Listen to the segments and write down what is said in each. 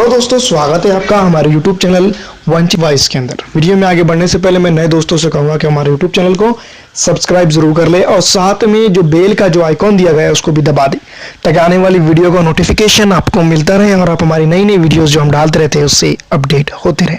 Hello दोस्तों, स्वागत है आपका हमारे YouTube चैनल वंचित वॉइस के अंदर। वीडियो में आगे बढ़ने से पहले मैं नए दोस्तों से कहूँगा कि हमारे YouTube चैनल को सब्सक्राइब जरूर कर ले और साथ में जो बेल का जो आइकॉन दिया गया है उसको भी दबा दें ताकि आने वाली वीडियो का नोटिफिकेशन आपको मिलता रहे और आप हमारी नई नई वीडियोज़ जो हम डालते रहते हैं उससे अपडेट होते रहें।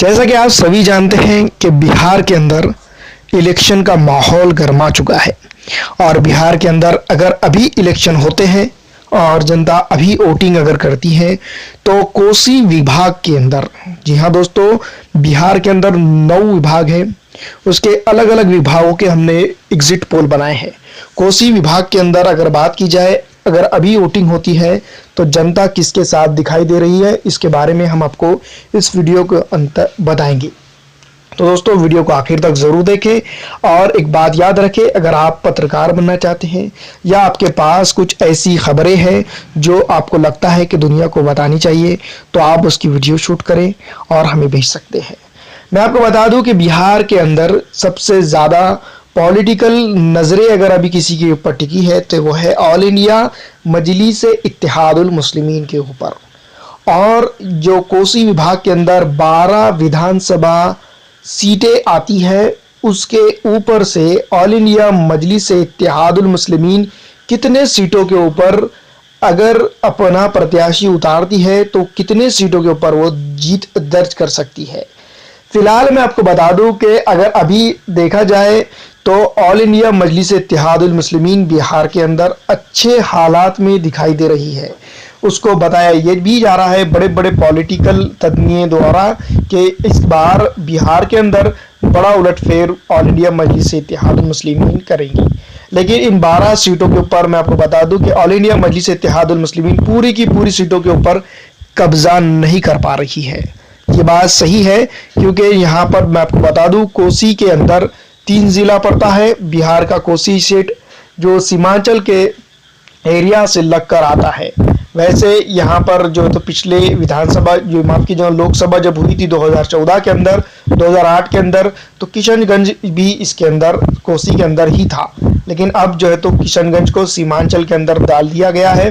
जैसा कि आप सभी जानते हैं कि बिहार के अंदर इलेक्शन का माहौल गर्मा चुका है और बिहार के अंदर अगर अभी इलेक्शन होते हैं और जनता अभी वोटिंग अगर करती है तो कोसी विभाग के अंदर, जी हाँ दोस्तों, बिहार के अंदर 9 विभाग हैं, उसके अलग अलग विभागों के हमने एग्जिट पोल बनाए हैं। कोसी विभाग के अंदर अगर बात की जाए, अगर अभी वोटिंग होती है तो जनता किसके साथ दिखाई दे रही है, इसके बारे में हम आपको इस वीडियो के अंत बताएंगे। तो दोस्तों वीडियो को आखिर तक जरूर देखें और एक बात याद रखें, अगर आप पत्रकार बनना चाहते हैं या आपके पास कुछ ऐसी खबरें हैं जो आपको लगता है कि दुनिया को बतानी चाहिए तो आप उसकी वीडियो शूट करें और हमें भेज सकते हैं। मैं आपको बता दूं कि बिहार के अंदर सबसे ज़्यादा पॉलिटिकल नज़रें अगर अभी किसी के ऊपर टिकी है तो वो है ऑल इंडिया मजलिस इत्तेहादुल मुस्लिमीन के ऊपर। और जो कोसी विभाग के अंदर 12 विधानसभा सीटें आती है, उसके ऊपर से ऑल इंडिया मजलिस इत्तेहादुल मुस्लिमीन कितने सीटों के ऊपर अगर अपना प्रत्याशी उतारती है तो कितने सीटों के ऊपर वो जीत दर्ज कर सकती है। फिलहाल मैं आपको बता दूं कि अगर अभी देखा जाए तो ऑल इंडिया मजलिस इत्तेहादुल मुस्लिमीन बिहार के अंदर अच्छे हालात में दिखाई दे रही है। उसको बताया ये भी जा रहा है बड़े बड़े पॉलिटिकल तज्ञों द्वारा कि इस बार बिहार के अंदर बड़ा उलटफेर ऑल इंडिया मजलिस इत्तेहादुल मुस्लिमीन करेंगी। लेकिन इन 12 सीटों के ऊपर मैं आपको बता दूं कि ऑल इंडिया मजलिस इत्तेहादुल मुस्लिमीन पूरी की पूरी सीटों के ऊपर कब्जा नहीं कर पा रही है। ये बात सही है क्योंकि यहाँ पर मैं आपको बता दूं कोसी के अंदर 3 जिला पड़ता है। बिहार का कोसी सीट जो सीमांचल के एरिया से लगकर आता है। वैसे यहाँ पर जो तो पिछले विधानसभा जो माफ की जो लोकसभा जब हुई थी 2014 के अंदर, 2008 के अंदर, तो किशनगंज भी इसके अंदर कोसी के अंदर ही था। लेकिन अब जो है तो किशनगंज को सीमांचल के अंदर डाल दिया गया है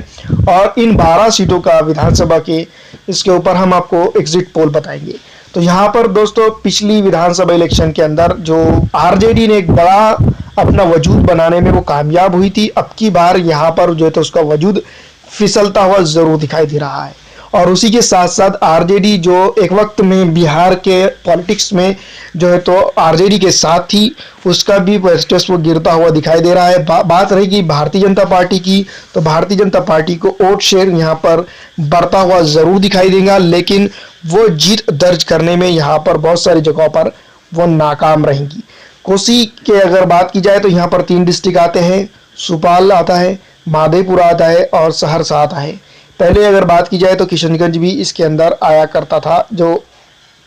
और इन 12 सीटों का विधानसभा के इसके ऊपर हम आपको एग्जिट पोल बताएंगे। तो यहाँ पर दोस्तों पिछली विधानसभा इलेक्शन के अंदर जो आरजेडी ने एक बड़ा अपना वजूद बनाने में वो कामयाब हुई थी, अब की बार यहाँ पर जो है तो उसका वजूद फिसलता हुआ जरूर दिखाई दे रहा है। और उसी के साथ साथ आरजेडी जो एक वक्त में बिहार के पॉलिटिक्स में जो है तो आरजेडी के साथ थी, उसका भी वर्चस्व गिरता हुआ दिखाई दे रहा है। बात रहेगी भारतीय जनता पार्टी की, तो भारतीय जनता पार्टी को वोट शेयर यहाँ पर बढ़ता हुआ जरूर दिखाई देगा, लेकिन वो जीत दर्ज करने में यहाँ पर बहुत सारी जगहों पर वो नाकाम रहेंगी। कोसी के अगर बात की जाए तो यहाँ पर 3 डिस्ट्रिक्ट आते हैं, सुपाल आता है, माधेपुरा आता है और सहरसा आता है। पहले अगर बात की जाए तो किशनगंज भी इसके अंदर आया करता था, जो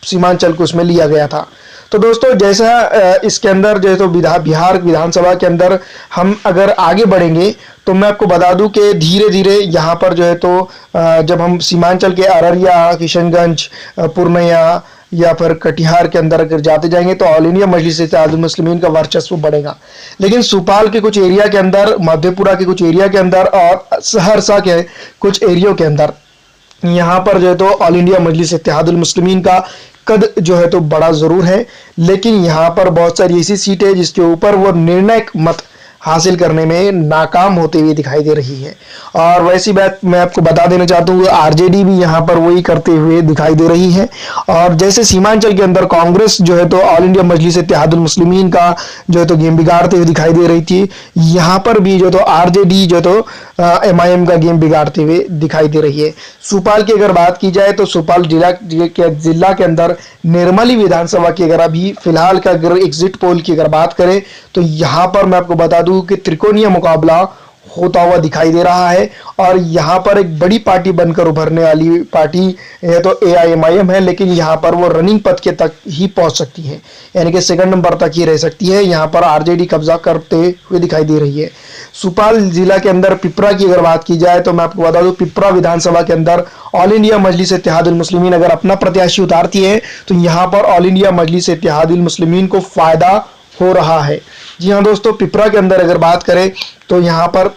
सीमांचल को उसमें लिया गया था। तो दोस्तों जैसा इसके अंदर जो है तो बिहार विधानसभा के अंदर हम अगर आगे बढ़ेंगे तो मैं आपको बता दूं कि धीरे धीरे यहाँ पर जो है तो जब हम सीमांचल के अररिया, किशनगंज, पूर्णिया या फिर कटिहार के अंदर अगर जाते जाएंगे तो ऑल इंडिया मजलिस इत्तेहादुल मुस्लिमीन का वर्चस्व बढ़ेगा। लेकिन सुपाल के कुछ एरिया के अंदर, मधेपुरा के कुछ एरिया के अंदर और सहरसा के कुछ एरियो के अंदर यहाँ पर जो है तो ऑल इंडिया मजलिस इत्तेहादुल मुस्लिमीन का कद जो है तो बड़ा जरूर है। लेकिन यहाँ पर बहुत सारी ऐसी सीटें हैं जिसके ऊपर वो निर्णायक मत हासिल करने में नाकाम होते हुए दिखाई दे रही है। और वैसी बात मैं आपको बता देना चाहता हूँ, आरजेडी भी यहाँ पर वही करते हुए दिखाई दे रही है। और जैसे सीमांचल के अंदर कांग्रेस जो है तो ऑल इंडिया मजलिस इत्तेहादुल मुस्लिमीन का जो है तो गेम बिगाड़ते हुए दिखाई दे रही थी, यहाँ पर भी जो तो आरजेडी जो तो एमआईएम का गेम बिगाड़ते हुए दिखाई दे रही है। सुपाल की अगर बात की जाए तो सुपाल जिला के अंदर निर्मली विधानसभा की अगर अभी फिलहाल का अगर एग्जिट पोल की अगर बात करें तो यहाँ पर मैं आपको बता दूं कि त्रिकोणीय मुकाबला होता हुआ दिखाई दे रहा है। और यहाँ पर एक बड़ी पार्टी बनकर उभरने वाली पार्टी है तो एआईएमआईएम है, लेकिन यहाँ पर वो रनिंग पद के तक ही पहुंच सकती है, यानी कि 2nd नंबर तक ही रह सकती है। यहाँ पर आरजेडी कब्जा करते हुए दिखाई दे रही है। सुपाल जिला के अंदर पिपरा की अगर बात की जाए तो मैं आपको बता दूं पिपरा विधानसभा के अंदर ऑल इंडिया मजलिस इत्तेहादुल मुस्लिमीन अगर अपना प्रत्याशी उतारती है तो यहाँ पर ऑल इंडिया मजलिस इत्तेहादुल मुस्लिमीन को फायदा हो रहा है। जी हाँ दोस्तों, पिपरा के अंदर अगर बात करें तो यहाँ पर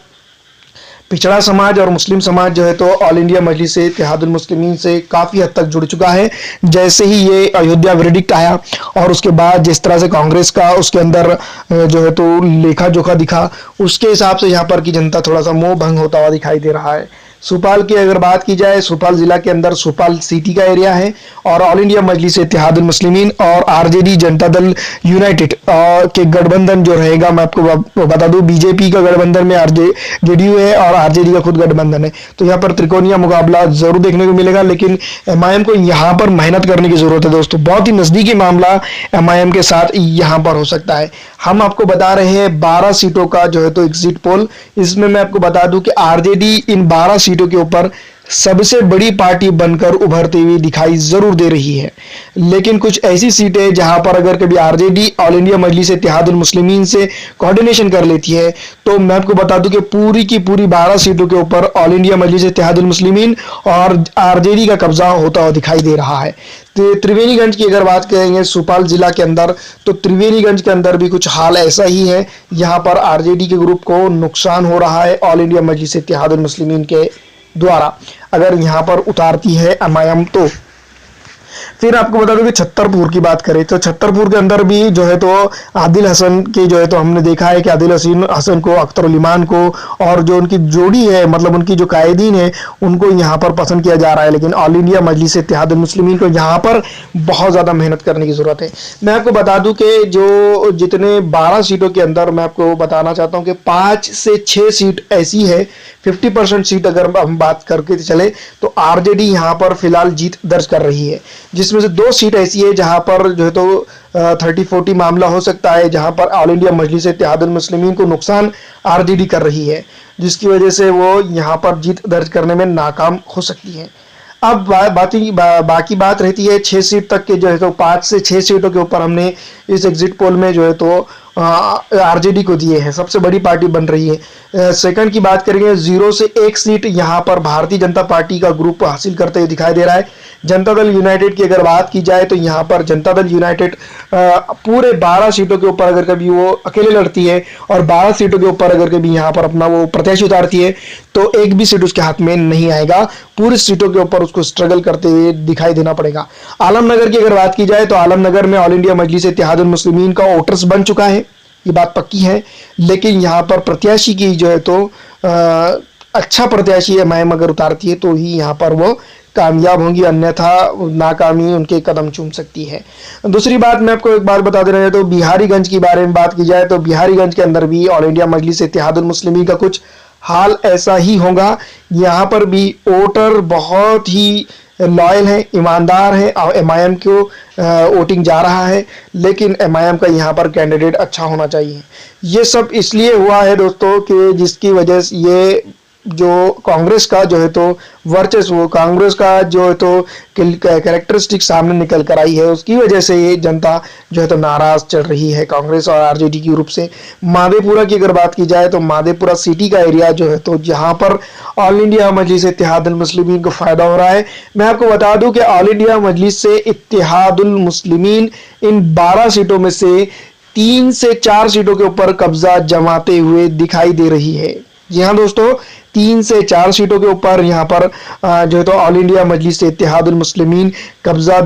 पिछड़ा समाज और मुस्लिम समाज जो है तो ऑल इंडिया मजलिस इत्तेहादुल मुस्लिमीन से काफ़ी हद तक जुड़ चुका है। जैसे ही ये अयोध्या वर्डिक्ट आया और उसके बाद जिस तरह से कांग्रेस का उसके अंदर जो है तो लेखा जोखा दिखा, उसके हिसाब से यहाँ पर की जनता थोड़ा सा मोह भंग होता हुआ दिखाई दे रहा है। सुपाल की अगर बात की जाए, सुपाल जिला के अंदर सुपाल सिटी का एरिया है और ऑल इंडिया मजलिस इत्तेहादुल मुस्लिमीन और आरजेडी जनता दल यूनाइटेड के गठबंधन जो रहेगा, मैं आपको बता दूं बीजेपी का गठबंधन में जेडीयू है और आरजेडी का खुद गठबंधन है। तो यहाँ पर त्रिकोणीय मुकाबला जरूर देखने को मिलेगा, लेकिन एमआईएम को यहाँ पर मेहनत करने की जरूरत है दोस्तों। बहुत ही नजदीकी मामला एमआईएम के साथ यहाँ पर हो सकता है। हम आपको बता रहे हैं 12 सीटों का जो है तो एग्जिट पोल। इसमें मैं आपको बता दूं कि आरजेडी इन 12 सीटों के ऊपर सबसे बड़ी पार्टी बनकर उभरती हुई दिखाई जरूर दे रही है, लेकिन कुछ ऐसी सीटें जहां पर अगर कभी आरजेडी ऑल इंडिया मजलिस इत्तेहादुल मुस्लिमीन से कोऑर्डिनेशन कर लेती है तो मैं आपको बता दूं कि पूरी की पूरी 12 सीटों के ऊपर ऑल इंडिया मजलिस इत्तेहादुल मुस्लिमीन और आरजेडी का कब्जा होता हुआ दिखाई दे रहा है। तो त्रिवेणीगंज की अगर बात करेंगे सुपाल जिला के अंदर, तो त्रिवेणीगंज के अंदर भी कुछ हाल ऐसा ही है। यहाँ पर आरजेडी के ग्रुप को नुकसान हो रहा है ऑल इंडिया मजलिस इत्तेहादुल मुस्लिमीन के द्वारा, अगर यहाँ पर उतारती है एमआईएम तो। फिर आपको बता दूं कि छतरपुर की बात करें तो छतरपुर के अंदर भी जो है तो आदिल हसन की जो है तो हमने देखा है कि आदिल हसन को, अख्तर उल ईमान को और जो उनकी जोड़ी है, मतलब उनकी जो कायदीन है, उनको यहाँ पर पसंद किया जा रहा है। लेकिन ऑल इंडिया मजलिस इत्तेहादुल मुस्लिमीन को यहाँ पर बहुत ज़्यादा मेहनत करने की ज़रूरत है। मैं आपको बता दूं कि जो जितने 12 सीटों के अंदर मैं आपको बताना चाहता हूँ कि 5 से 6 सीट ऐसी है, 50% सीट अगर हम बात करके चले तो आरजेडी यहाँ पर फिलहाल जीत दर्ज कर रही है, जिसमें से 2 सीट ऐसी है जहां पर जो है तो 30-40 मामला हो सकता है, जहां पर ऑल इंडिया मजलिस इत्तेहादुल मुस्लिमीन को नुकसान आरजेडी कर रही है, जिसकी वजह से वो यहां पर जीत दर्ज करने में नाकाम हो सकती है। अब बाकी बात रहती है 6 सीट तक के, जो है तो 5 से 6 सीटों के ऊपर हमने इस एग्जिट पोल में जो है तो आरजेडी को दिए हैं, सबसे बड़ी पार्टी बन रही है। सेकंड की बात करेंगे 0 से 1 सीट यहाँ पर भारतीय जनता पार्टी का ग्रुप हासिल करते हुए दिखाई दे रहा है। जनता दल यूनाइटेड की अगर बात की जाए तो यहाँ पर जनता दल यूनाइटेड पूरे 12 सीटों के ऊपर अगर कभी वो अकेले लड़ती है और 12 सीटों के ऊपर अगर कभी यहाँ पर अपना वो प्रत्याशी उतारती है तो एक भी सीट उसके हाथ में नहीं आएगा, पूरी सीटों के ऊपर उसको स्ट्रगल करते हुए दिखाई देना पड़ेगा। आलमनगर की अगर बात की जाए तो आलमनगर में ऑल इंडिया मजलिस इत्तेहादुल मुस्लिमीन का वोटर्स बन चुका है, ये बात पक्की है, लेकिन यहाँ पर प्रत्याशी की जो है तो अच्छा प्रत्याशी एमआईएम अगर उतारती है तो ही यहाँ पर वो कामयाब होंगी, अन्यथा नाकामी उनके कदम चूम सकती है। दूसरी बात मैं आपको एक बात बता दे रहा हूँ, तो बिहारीगंज की बारे में बात की जाए तो बिहारीगंज के अंदर भी ऑल इंडिया मजलिस इत्तेहादुल मुस्लिमीन का कुछ हाल ऐसा ही होगा। यहाँ पर भी वोटर बहुत ही लॉयल है, ईमानदार है और एमआईएम को वोटिंग जा रहा है, लेकिन एमआईएम का यहाँ पर कैंडिडेट अच्छा होना चाहिए। ये सब इसलिए हुआ है दोस्तों कि जिसकी वजह से ये जो कांग्रेस का जो है तो वर्चस्व, कांग्रेस का जो है तो कैरेक्टरिस्टिक सामने निकल कर आई है, उसकी वजह से ये जनता जो है तो नाराज चल रही है कांग्रेस और आरजेडी के ग्रुप से। माधेपुरा की अगर बात की जाए तो माधेपुरा सिटी का एरिया जो है तो जहां पर ऑल इंडिया मजलिस इत्तेहादुल मुस्लिमीन को फायदा हो रहा है। मैं आपको बता दूं कि ऑल इंडिया मजलिस से इत्तेहादुल मुस्लिमीन इन 12 सीटों में से 3 से 4 सीटों के ऊपर कब्जा जमाते हुए दिखाई दे रही है। जी हाँ दोस्तों, 3 से 4 सीटों के ऊपर यहाँ पर जो है तो ऑल इंडिया मजलिस इत्तेहादुल मुस्लिमीन कब्जा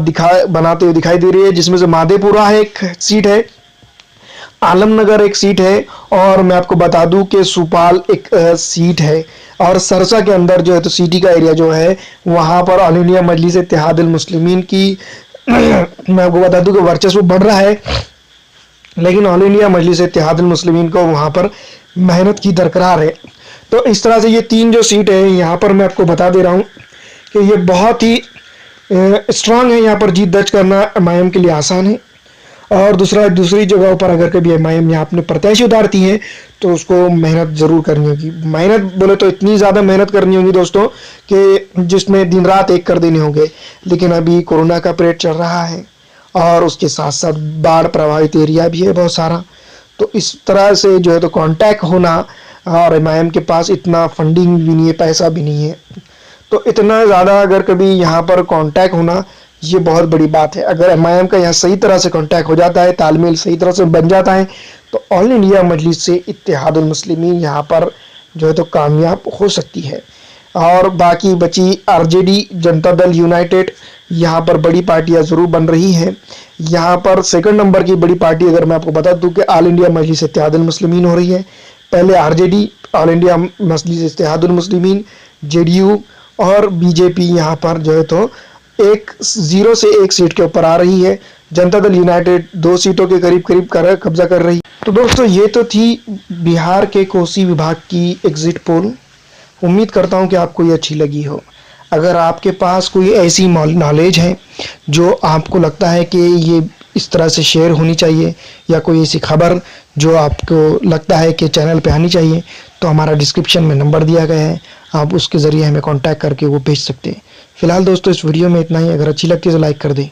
बनाते हुए दिखाई दे रही है, जिसमें से माधेपुरा है एक सीट है, आलमनगर एक सीट है और मैं आपको बता दूं कि सुपाल एक सीट है, और सरसा के अंदर जो है तो सिटी का एरिया जो है वहां पर ऑल इंडिया मजलिस इत्तेहादुल मुस्लिमीन की मैं आपको बता दूं कि वर्चस्व बढ़ रहा है, लेकिन ऑल इंडिया मजलिस इत्तेहादुल मुस्लिमीन को वहां पर मेहनत की दरकार है। तो इस तरह से ये 3 जो सीट है यहाँ पर मैं आपको बता दे रहा हूँ कि ये बहुत ही स्ट्रांग है, यहाँ पर जीत दर्ज करना एमआईएम के लिए आसान है। और दूसरी जगहों पर अगर कभी एमआईएम यहाँ अपने प्रत्याशी उतारती है तो उसको मेहनत जरूर करनी होगी। मेहनत बोले तो इतनी ज़्यादा मेहनत करनी होगी दोस्तों कि जिसमें दिन रात एक कर देने होंगे, लेकिन अभी कोरोना का पीरियड चल रहा है और उसके साथ साथ बाढ़ प्रभावित एरिया भी है बहुत सारा, तो इस तरह से जो है तो कांटेक्ट होना, और एमआईएम के पास इतना फंडिंग भी नहीं है, पैसा भी नहीं है, तो इतना ज़्यादा अगर कभी यहाँ पर कांटेक्ट होना ये बहुत बड़ी बात है। अगर एमआईएम का यहाँ सही तरह से कांटेक्ट हो जाता है, तालमेल सही तरह से बन जाता है, तो ऑल इंडिया मजलिस से इत्तेहादुल मुस्लिमीन यहाँ पर जो है तो कामयाब हो सकती है। और बाकी बची आरजेडी, जनता दल यूनाइटेड, यहाँ पर बड़ी पार्टियां ज़रूर बन रही हैं। यहाँ पर सेकंड नंबर की बड़ी पार्टी अगर मैं आपको बता दूं कि ऑल इंडिया मजलिस इत्तेहादुल मुस्लिमीन हो रही है। पहले आरजेडी, ऑल इंडिया मजलिस इत्तेहादुल मुस्लिमीन, जेडीयू और बीजेपी यहाँ पर जो है तो 0 से 1 सीट के ऊपर आ रही है। जनता दल यूनाइटेड 2 सीटों के करीब करीब कब्जा कर रही। तो दोस्तों ये तो थी बिहार के कोसी विभाग की एग्जिट पोल। उम्मीद करता हूँ कि आपको ये अच्छी लगी हो। अगर आपके पास कोई ऐसी नॉलेज है जो आपको लगता है कि ये इस तरह से शेयर होनी चाहिए, या कोई ऐसी खबर जो आपको लगता है कि चैनल पे आनी चाहिए, तो हमारा डिस्क्रिप्शन में नंबर दिया गया है, आप उसके ज़रिए हमें कांटेक्ट करके वो भेज सकते हैं। फिलहाल दोस्तों इस वीडियो में इतना ही। अगर अच्छी लगती है तो लाइक कर दें।